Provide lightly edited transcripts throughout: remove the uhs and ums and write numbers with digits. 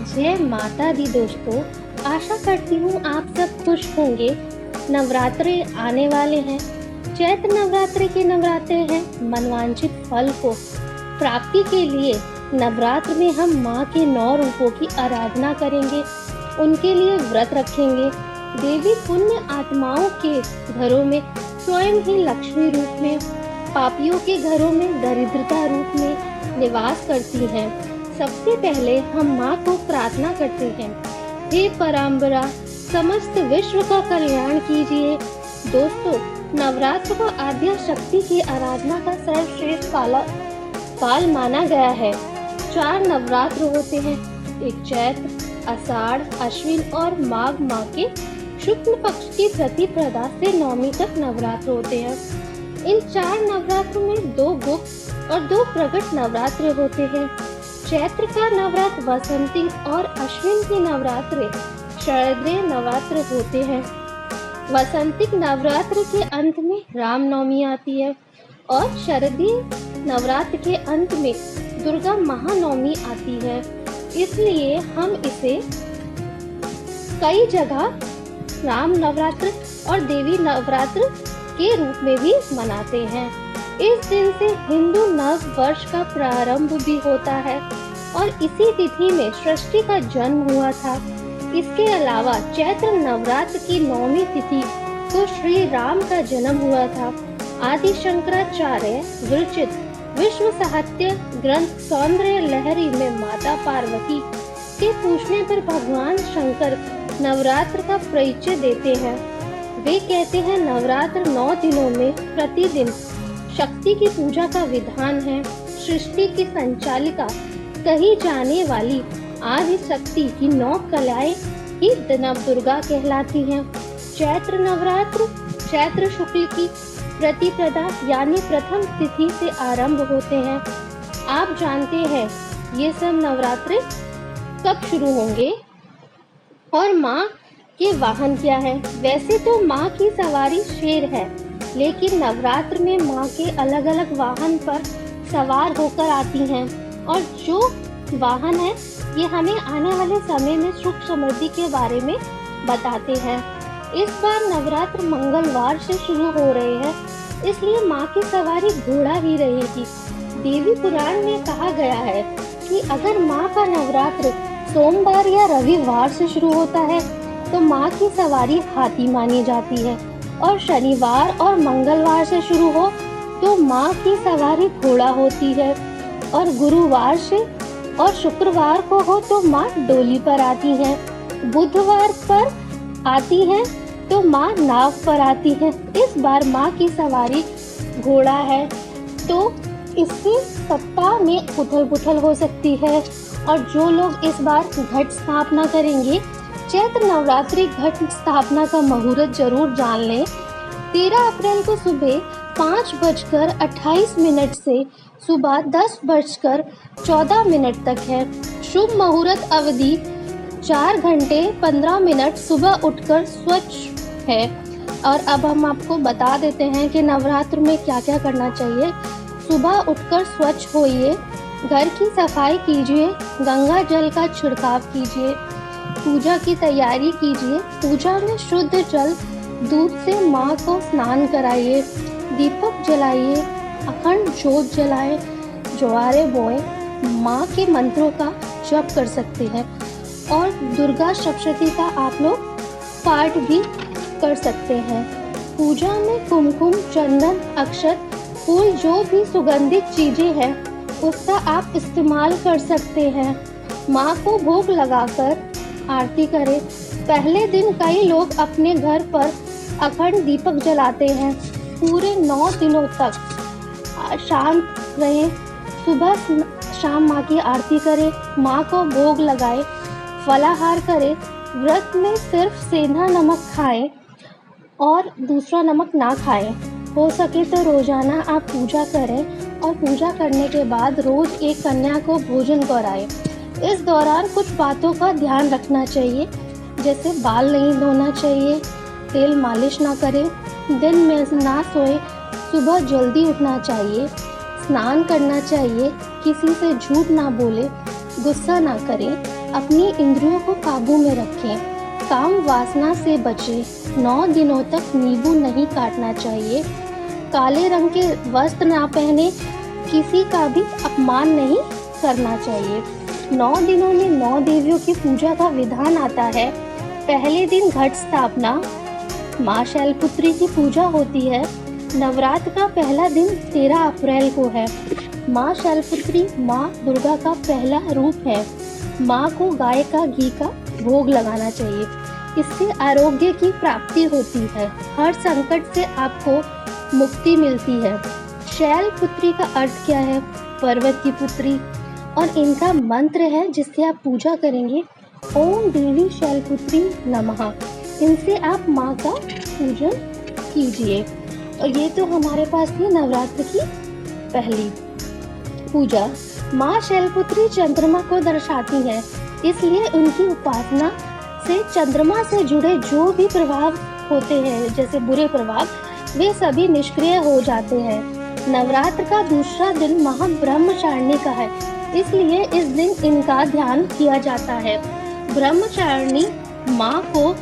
जय माता दी दोस्तों। आशा करती हूँ आप सब खुश होंगे। नवरात्रे आने वाले हैं। चैत्र नवरात्रि के नवरात्रे हैं मनवांछित फल को प्राप्ति के लिए। नवरात्र में हम माँ के 9 रूपों की आराधना करेंगे, उनके लिए व्रत रखेंगे। देवी पुण्य आत्माओं के घरों में स्वयं ही लक्ष्मी रूप में, पापियों के घरों में दरिद्रता रूप में निवास करती हैं। सबसे पहले हम माँ को प्रार्थना करते हैं, हे पराम्बरा समस्त विश्व का कल्याण कीजिए। दोस्तों, नवरात्र को आद्या शक्ति की आराधना का सर्वश्रेष्ठ काल माना गया है। 4 नवरात्र होते हैं, एक चैत्र, आषाढ़, अश्विन और माघ माह के शुक्ल पक्ष की प्रतिपदा से नवमी तक नवरात्र होते हैं। इन 4 नवरात्रों में 2 गुप्त और 2 प्रकट नवरात्र होते हैं। चैत्र का नवरात्र वसंती और अश्विन की नवरात्र शरदीय नवरात्र होते हैं। वसंतिक नवरात्र के अंत में रामनवमी आती है और शरदीय नवरात्र के अंत में दुर्गा महानवमी आती है। इसलिए हम इसे कई जगह राम नवरात्र और देवी नवरात्र के रूप में भी मनाते हैं। इस दिन से हिंदू नव वर्ष का प्रारंभ भी होता है और इसी तिथि में सृष्टि का जन्म हुआ था। इसके अलावा चैत्र नवरात्र की 9वीं तिथि को श्री राम का जन्म हुआ था। आदि शंकराचार्य विरचित विश्व साहित्य ग्रंथ सौंदर्य लहरी में माता पार्वती के पूछने पर भगवान शंकर नवरात्र का परिचय देते हैं। वे कहते हैं, नवरात्र 9 दिनों में प्रतिदिन शक्ति की पूजा का विधान है। सृष्टि की संचालिका कही जाने वाली आदि शक्ति की 9 कलाएं ही नव दुर्गा कहलाती हैं। चैत्र नवरात्र चैत्र शुक्ल की प्रतिपदा यानी प्रथम तिथि से आरंभ होते हैं। आप जानते हैं ये सब नवरात्र कब शुरू होंगे और माँ के वाहन क्या है। वैसे तो माँ की सवारी शेर है, लेकिन नवरात्र में माँ के अलग अलग वाहन पर सवार होकर आती हैं और जो वाहन है ये हमें आने वाले समय में सुख समृद्धि के बारे में बताते हैं। इस बार नवरात्र मंगलवार से शुरू हो रहे हैं, इसलिए माँ की सवारी घोड़ा ही रहेगी। देवी पुराण में कहा गया है कि अगर माँ का नवरात्र सोमवार या रविवार से शुरू होता है तो माँ की सवारी हाथी मानी जाती है, और शनिवार और मंगलवार से शुरू हो तो माँ की सवारी घोड़ा होती है, और गुरुवार से और शुक्रवार को हो तो माँ डोली पर आती है, बुधवार पर आती है तो माँ नाव पर आती है। इस बार माँ की सवारी घोड़ा है तो इससे सप्ताह में उथल पुथल हो सकती है। और जो लोग इस बार घट स्थापना करेंगे, चैत्र नवरात्रि घट स्थापना का मुहूर्त जरूर जान लें। 13 अप्रैल को सुबह 5:28 से सुबह 10:14 तक है। शुभ मुहूर्त अवधि 4 घंटे 15 मिनट सुबह उठकर स्वच्छ है। और अब हम आपको बता देते हैं कि नवरात्र में क्या क्या करना चाहिए। सुबह उठकर स्वच्छ होइए, घर की सफाई कीजिए, गंगा जल का छिड़काव कीजिए, पूजा की तैयारी कीजिए। पूजा में शुद्ध जल दूध से माँ को स्नान कराइए, दीपक जलाइए, अखंड ज्योत जलाएं, ज्वारे बोएं, माँ के मंत्रों का जप कर सकते हैं और दुर्गा सप्तशती का आप लोग पाठ भी कर सकते हैं। पूजा में कुमकुम, चंदन, अक्षत, फूल जो भी सुगंधित चीजें हैं उसका आप इस्तेमाल कर सकते हैं। माँ को भोग लगाकर आरती करें। पहले दिन कई लोग अपने घर पर अखंड दीपक जलाते हैं। पूरे 9 दिनों तक शांत रहें। सुबह शाम माँ की आरती करें, माँ को भोग लगाएं, फलाहार करें। व्रत में सिर्फ सेंधा नमक खाएं और दूसरा नमक ना खाएं। हो सके तो रोजाना आप पूजा करें और पूजा करने के बाद रोज एक कन्या को भोजन कराएं। इस दौरान कुछ बातों का ध्यान रखना चाहिए, जैसे बाल नहीं धोना चाहिए, तेल मालिश ना करें, दिन में ना सोए, सुबह जल्दी उठना चाहिए, स्नान करना चाहिए, किसी से झूठ ना बोले, गुस्सा ना करें, अपनी इंद्रियों को काबू में रखें, काम वासना से बचें, 9 दिनों तक नींबू नहीं काटना चाहिए, काले रंग के वस्त्र ना पहने, किसी का भी अपमान नहीं करना चाहिए। 9 दिनों में 9 देवियों की पूजा का विधान आता है। पहले दिन घट स्थापना, माँ शैलपुत्री की पूजा होती है। नवरात्र का पहला दिन 13 अप्रैल को है। माँ शैलपुत्री माँ दुर्गा का पहला रूप है। माँ को गाय का घी का भोग लगाना चाहिए, इससे आरोग्य की प्राप्ति होती है, हर संकट से आपको मुक्ति मिलती है। शैलपुत्री का अर्थ क्या है? पर्वत की पुत्री, और इनका मंत्र है जिससे आप पूजा करेंगे, ओम देवी शैलपुत्री नमः। इनसे आप माँ का पूजन कीजिए। और ये तो हमारे पास थी नवरात्र की पहली पूजा। माँ शैलपुत्री चंद्रमा को दर्शाती है, इसलिए उनकी उपासना से चंद्रमा से जुड़े जो भी प्रभाव होते हैं, जैसे बुरे प्रभाव, वे सभी निष्क्रिय हो जाते हैं। नवरात्र का दूसरा दिन महाब्रह्मचारिणी का है, इसलिए इस दिन इनका ध्यान किया जाता है। ब्रह्मचारिणी माँ को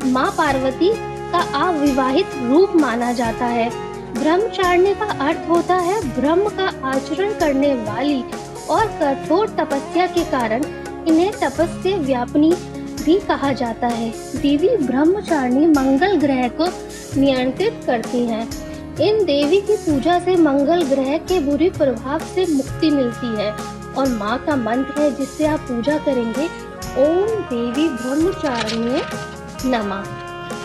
माँ पार्वती का अविवाहित रूप माना जाता है। ब्रह्मचारिणी का अर्थ होता है ब्रह्म का आचरण करने वाली, और कठोर तपस्या के कारण इन्हें तपस्या व्यापिनी भी कहा जाता है। देवी ब्रह्मचारिणी मंगल ग्रह को नियंत्रित करती हैं। इन देवी की पूजा से मंगल ग्रह के बुरे प्रभाव से मुक्ति मिलती है। और माँ का मंत्र है जिससे आप पूजा करेंगे, ओम देवी ब्रह्मचारिणी नमः।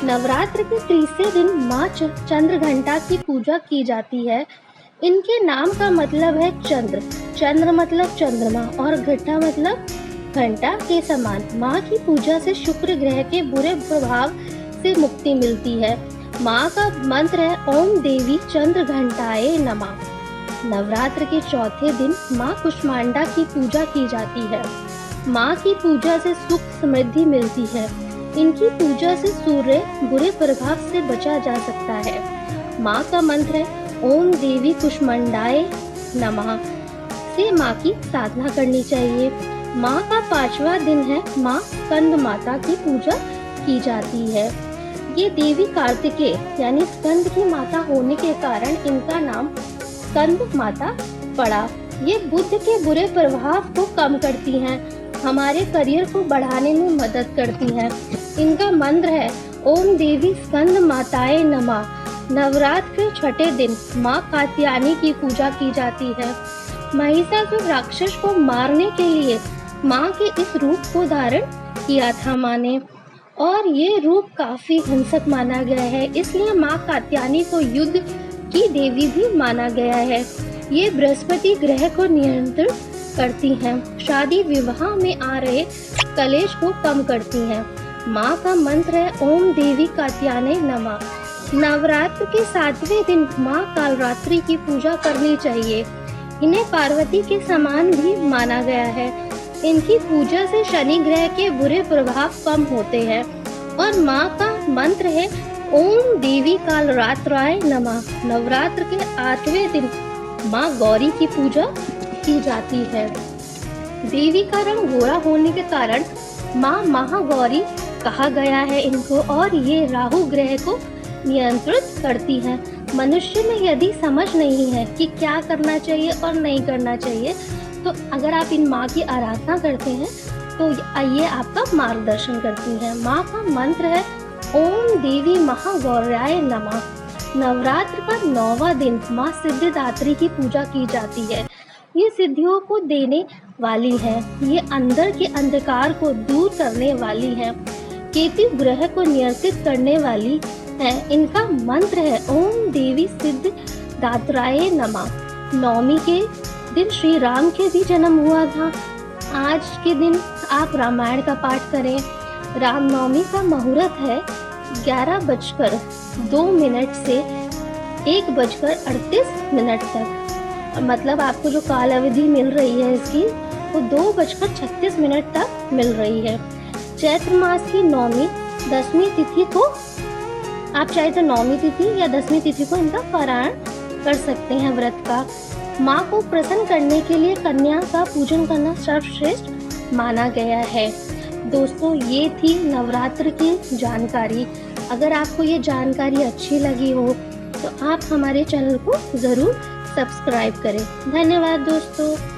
नवरात्र के तीसरे दिन माँ चंद्रघंटा की पूजा की जाती है। इनके नाम का मतलब है चंद्र, चंद्र मतलब चंद्रमा, और घंटा मतलब घंटा के समान। माँ की पूजा से शुक्र ग्रह के बुरे प्रभाव से मुक्ति मिलती है। माँ का मंत्र है ओम देवी चंद्र घंटाए नमः। नवरात्र के चौथे दिन माँ कुष्मांडा की पूजा की जाती है। माँ की पूजा से सुख समृद्धि मिलती है। इनकी पूजा से सूर्य बुरे प्रभाव से बचा जा सकता है। माँ का मंत्र है ओम देवी कुष्मांडाए नमः। से माँ की साधना करनी चाहिए। माँ का 5वां दिन है, माँ स्कंद माता की पूजा की जाती है। ये देवी कार्तिकेय यानी स्कंद की माता होने के कारण इनका नाम स्कंद माता पड़ा। ये बुध के बुरे प्रभाव को कम करती हैं, हमारे करियर को बढ़ाने में मदद करती हैं। इनका मंत्र है ओम देवी स्कंद माताए नमः। नवरात्र के छठे दिन माँ कात्यायनी की पूजा की जाती है। महिषासुर राक्षस को मारने के लिए माँ के इस रूप को धारण किया था माँ ने, और ये रूप काफी हिंसक माना गया है, इसलिए माँ कात्यायनी को युद्ध की देवी भी माना गया है। ये बृहस्पति ग्रह को नियंत्रित करती हैं, शादी विवाह में आ रहे कलेश को कम करती हैं। माँ का मंत्र है ओम देवी कात्यायनी नमः। नवरात्र के 7वें दिन माँ कालरात्रि की पूजा करनी चाहिए। इन्हें पार्वती के समान भी माना गया है। इनकी पूजा से शनि ग्रह के बुरे प्रभाव कम होते हैं। और माँ का मंत्र है ओम देवी कालरात्राय नमः। नवरात्र के 8वें दिन माँ गौरी की पूजा की जाती है। देवी का रंग गोरा होने के कारण माँ महागौरी कहा गया है इनको, और ये राहु ग्रह को नियंत्रित करती है। मनुष्य में यदि समझ नहीं है कि क्या करना चाहिए और नहीं करना चाहिए, तो अगर आप इन माँ की आराधना करते हैं तो ये आपका मार्गदर्शन करती है। माँ का मंत्र है ओम देवी महागौर्याय नमः। नवरात्र का 9वां दिन माँ सिद्धिदात्री की पूजा की जाती है। ये सिद्धियों को देने वाली है, ये अंदर के अंधकार को दूर करने वाली है, केतु ग्रह को नियंत्रित करने वाली है। इनका मंत्र है ओम देवी सिद्धिदात्राय नमः। नवमी के दिन श्री राम के भी जन्म हुआ था। आज के दिन आप रामायण का पाठ करें। रामनवमी का मुहूर्त है 11:02 से 1:38 तक। मतलब आपको जो काल अवधि मिल रही है इसकी, वो 2:36 तक मिल रही है। चैत्र मास की नौमी 10वीं तिथि को आप चाहे तो 9वीं तिथि या 10वीं तिथि को इनका पारायण कर सकते हैं व्रत का। माँ को प्रसन्न करने के लिए कन्या का पूजन करना सर्वश्रेष्ठ माना गया है। दोस्तों, ये थी नवरात्र की जानकारी। अगर आपको ये जानकारी अच्छी लगी हो तो आप हमारे चैनल को ज़रूर सब्सक्राइब करें। धन्यवाद दोस्तों।